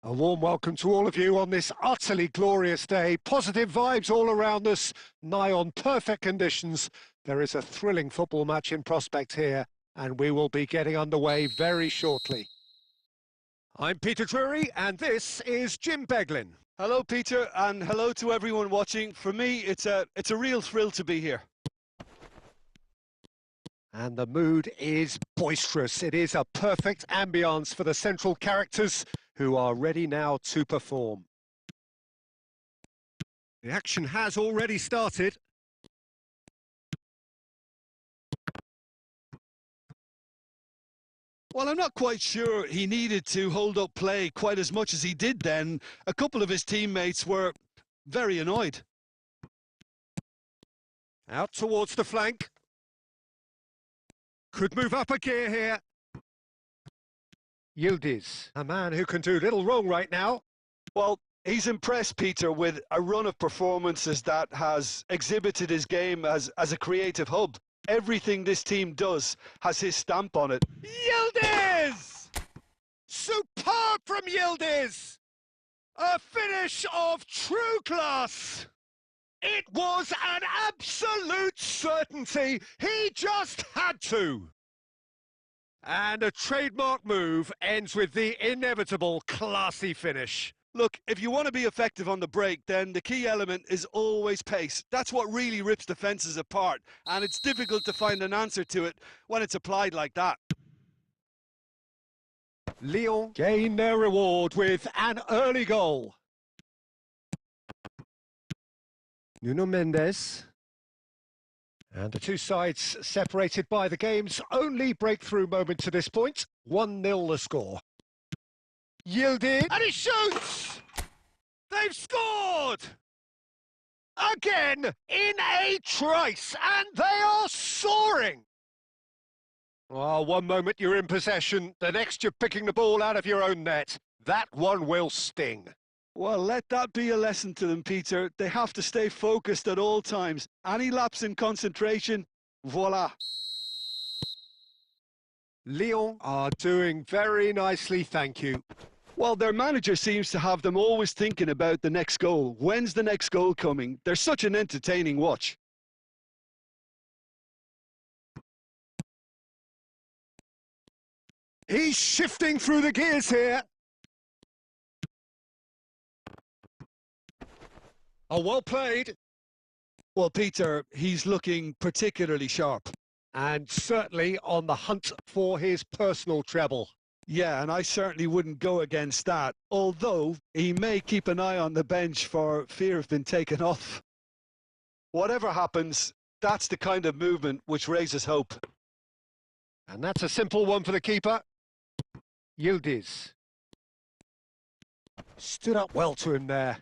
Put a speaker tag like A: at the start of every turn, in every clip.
A: A warm welcome to all of you on this utterly glorious day. Positive vibes all around us, nigh on perfect conditions. There is a thrilling football match in prospect here, and we will be getting underway very shortly. I'm Peter Drury, and this is Jim Beglin.
B: Hello, Peter, and hello to everyone watching. For me, it's a real thrill to be here.
A: And the mood is boisterous. It is a perfect ambience for the central characters who are ready now to perform. The action has already started.
B: Well, I'm not quite sure he needed to hold up play quite as much as he did then. A couple of his teammates were very annoyed.
A: Out towards the flank. Could move up a gear here. Yildiz, a man who can do little wrong right now.
B: Well, he's impressed, Peter, with a run of performances that has exhibited his game as a creative hub. Everything this team does has his stamp on it.
A: Yildiz! Superb from Yildiz! A finish of true class! It was an absolute certainty. He just had to. And a trademark move ends with the inevitable classy finish.
B: Look, if you want to be effective on the break, then the key element is always pace. That's what really rips defences apart, and it's difficult to find an answer to it when it's applied like that.
A: Lyon gain their reward with an early goal. Nuno Mendes. And the two sides separated by the game's only breakthrough moment to this point. 1-0 the score. Yildiz, and he shoots! They've scored! Again, in a trice, and they are soaring! Oh, one moment you're in possession, the next you're picking the ball out of your own net. That one will sting.
B: Well, let that be a lesson to them, Peter. They have to stay focused at all times. Any lapse in concentration, voila.
A: Lyon are doing very nicely, thank you.
B: Well, their manager seems to have them always thinking about the next goal. When's the next goal coming? They're such an entertaining watch.
A: He's shifting through the gears here. Oh, well played.
B: Well, Peter, he's looking particularly sharp.
A: And certainly on the hunt for his personal treble.
B: Yeah, and I certainly wouldn't go against that, although he may keep an eye on the bench for fear of being taken off. Whatever happens, that's the kind of movement which raises hope.
A: And that's a simple one for the keeper. Yildiz. Stood up well to him there.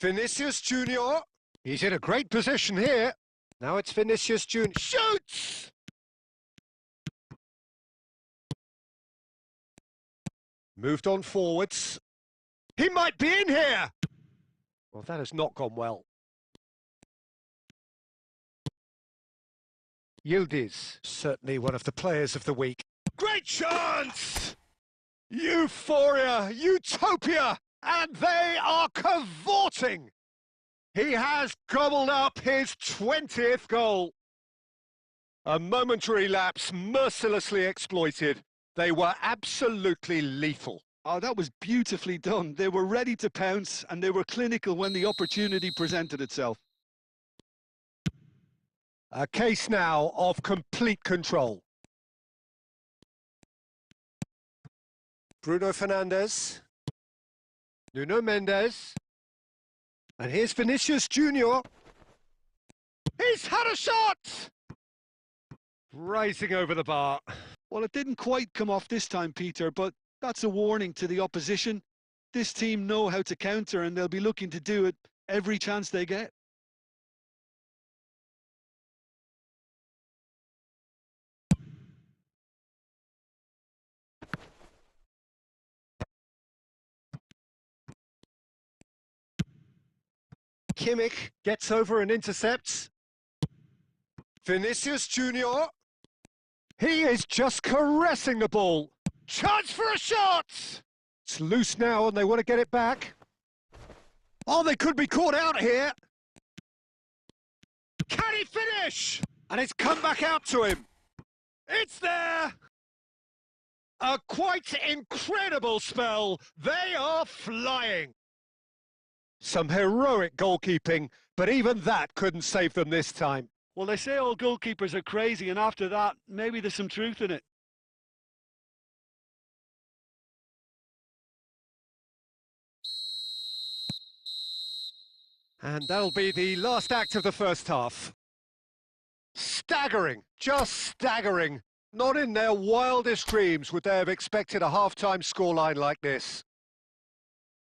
A: Vinicius Junior. He's in a great position here. Now it's Vinicius Junior. Shoots! Moved on forwards. He might be in here! Well, that has not gone well. Yildiz, certainly one of the players of the week. Great chance! Euphoria, utopia! And they are cavorting! He has gobbled up his 20th goal. A momentary lapse mercilessly exploited. They were absolutely lethal.
B: Oh, that was beautifully done. They were ready to pounce, and they were clinical when the opportunity presented itself.
A: A case now of complete control. Bruno Fernandes. Nuno Mendes. And here's Vinicius Junior. He's had a shot! Rising over the bar.
B: Well, it didn't quite come off this time, Peter, but that's a warning to the opposition. This team know how to counter, and they'll be looking to do it every chance they get.
A: Kimmich gets over and intercepts. Vinicius Junior. He is just caressing the ball. Chance for a shot! It's loose now and they want to get it back. Oh, they could be caught out here. Can he finish? And it's come back out to him. It's there! A quite incredible spell. They are flying. Some heroic goalkeeping, but even that couldn't save them this time.
B: Well, they say all goalkeepers are crazy, and after that, maybe there's some truth in it.
A: And that'll be the last act of the first half. Staggering, just staggering. Not in their wildest dreams would they have expected a half-time scoreline like this.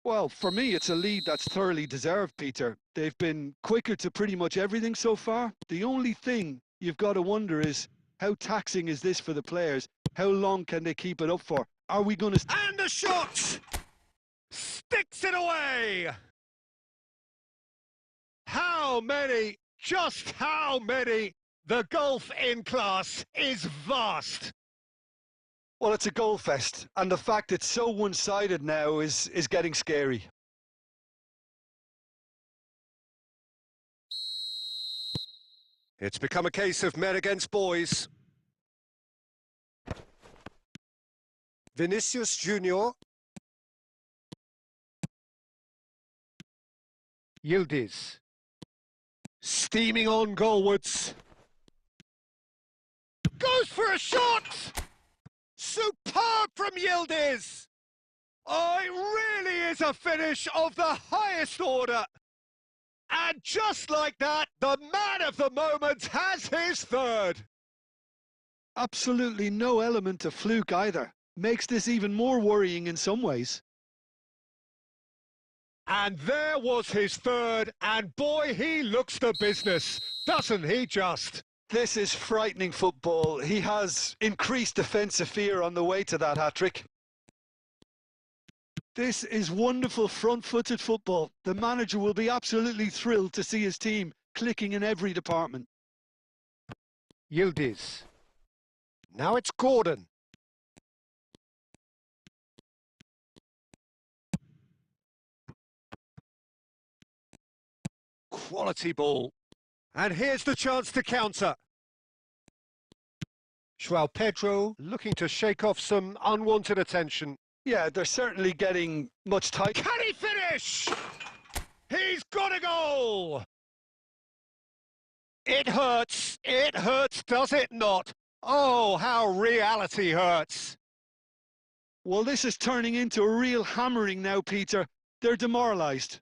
B: Well, for me, it's a lead that's thoroughly deserved, Peter. They've been quicker to pretty much everything so far. The only thing you've got to wonder is, how taxing is this for the players? How long can they keep it up for? Are we going to...
A: And the shot! Sticks it away! How many? Just how many? The gulf in class is vast.
B: Well, it's a goal fest, and the fact it's so one-sided now is getting scary.
A: It's become a case of men against boys. Vinicius Junior. Yildiz. Steaming on goalwards. Goes for a shot! Superb from Yildiz! Oh, it really is a finish of the highest order. And just like that, the man of the moment has his third.
B: Absolutely no element of fluke either. Makes this even more worrying in some ways.
A: And there was his third, and boy, he looks the business, doesn't he just?
B: This is frightening football. He has increased defensive fear on the way to that hat-trick. This is wonderful front-footed football. The manager will be absolutely thrilled to see his team clicking in every department.
A: Yildiz. Now it's Gordon. Quality ball. And here's the chance to counter. João Pedro looking to shake off some unwanted attention.
B: Yeah, they're certainly getting much tighter.
A: Can he finish? He's got a goal! It hurts, does it not? Oh, how reality hurts.
B: Well, this is turning into a real hammering now, Peter. They're demoralised.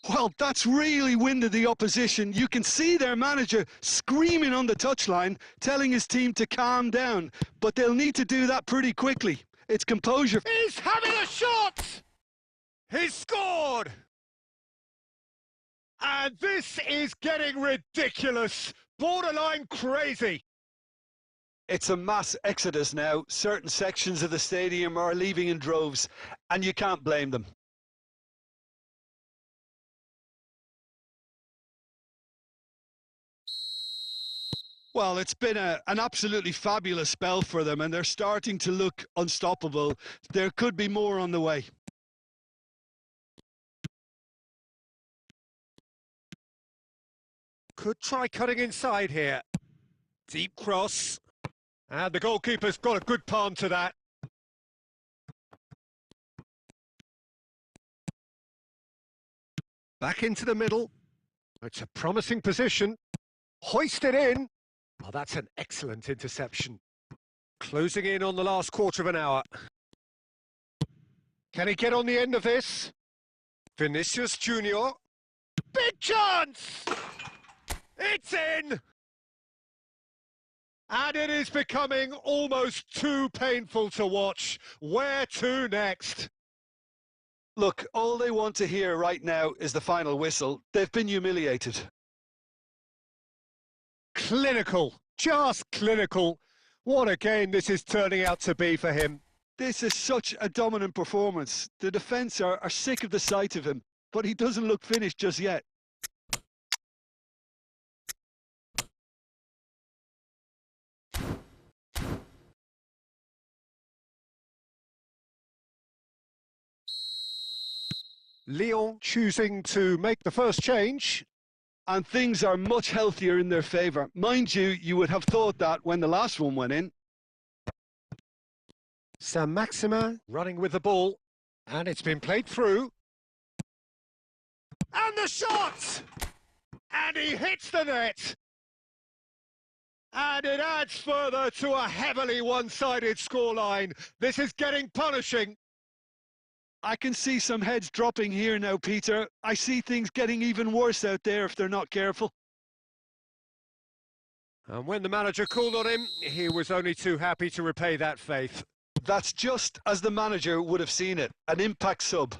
B: Well, that's really winded the opposition. You can see their manager screaming on the touchline, telling his team to calm down. But they'll need to do that pretty quickly. It's composure.
A: He's having a shot! He's scored! And this is getting ridiculous, borderline crazy.
B: It's a mass exodus now. Certain sections of the stadium are leaving in droves, and you can't blame them. Well, it's been an absolutely fabulous spell for them, and they're starting to look unstoppable. There could be more on the way.
A: Could try cutting inside here. Deep cross. And the goalkeeper's got a good palm to that. Back into the middle. It's a promising position. Hoist it in. Oh, that's an excellent interception. Closing in on the last quarter of an hour. Can he get on the end of this? Vinicius Junior. Big chance! It's in! And it is becoming almost too painful to watch. Where to next?
B: Look, all they want to hear right now is the final whistle. They've been humiliated.
A: Clinical, just clinical. What a game this is turning out to be for him.
B: This is such a dominant performance. The defence are sick of the sight of him. but he doesn't look finished just yet.
A: Lyon choosing to make the first change.
B: And things are much healthier in their favour. Mind you, you would have thought that when the last one went in.
A: Saint-Maximin running with the ball, and it's been played through. And the shot! And he hits the net! And it adds further to a heavily one-sided scoreline. This is getting punishing.
B: I can see some heads dropping here now, Peter. I see things getting even worse out there if they're not careful.
A: And when the manager called on him, he was only too happy to repay that faith.
B: That's just as the manager would have seen it, an impact sub.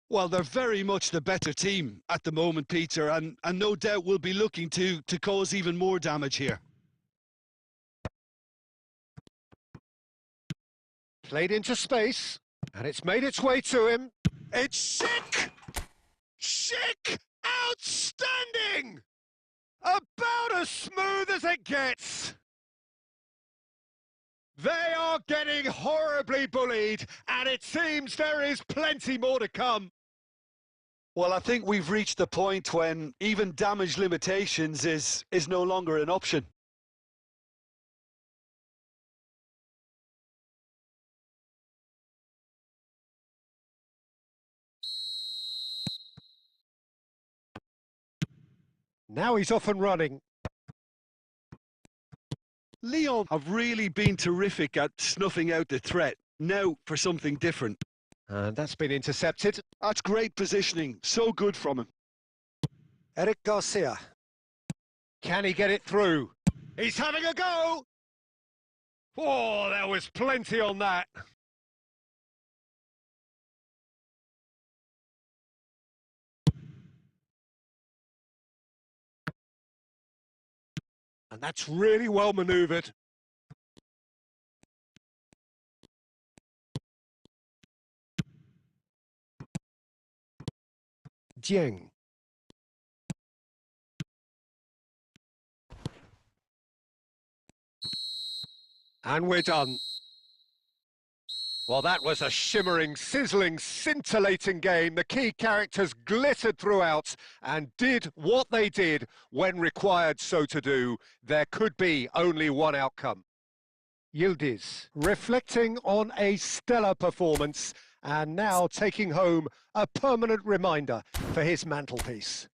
B: Well, they're very much the better team at the moment, Peter, and no doubt will be looking to cause even more damage here.
A: Played into space, and it's made its way to him. It's Schick! Schick! Outstanding! About as smooth as it gets. They are getting horribly bullied, and it seems there is plenty more to come.
B: Well, I think we've reached the point when even damage limitations is no longer an option.
A: Now he's off and running.
B: Lyon have really been terrific at snuffing out the threat. Now for something different.
A: And that's been intercepted.
B: That's great positioning. So good from him.
A: Eric Garcia. Can he get it through? He's having a go! Oh, there was plenty on that. And that's really well manoeuvred. Dieng. And we're done. Well, that was a shimmering, sizzling, scintillating game. The key characters glittered throughout and did what they did when required so to do. There could be only one outcome. Yildiz reflecting on a stellar performance and now taking home a permanent reminder for his mantelpiece.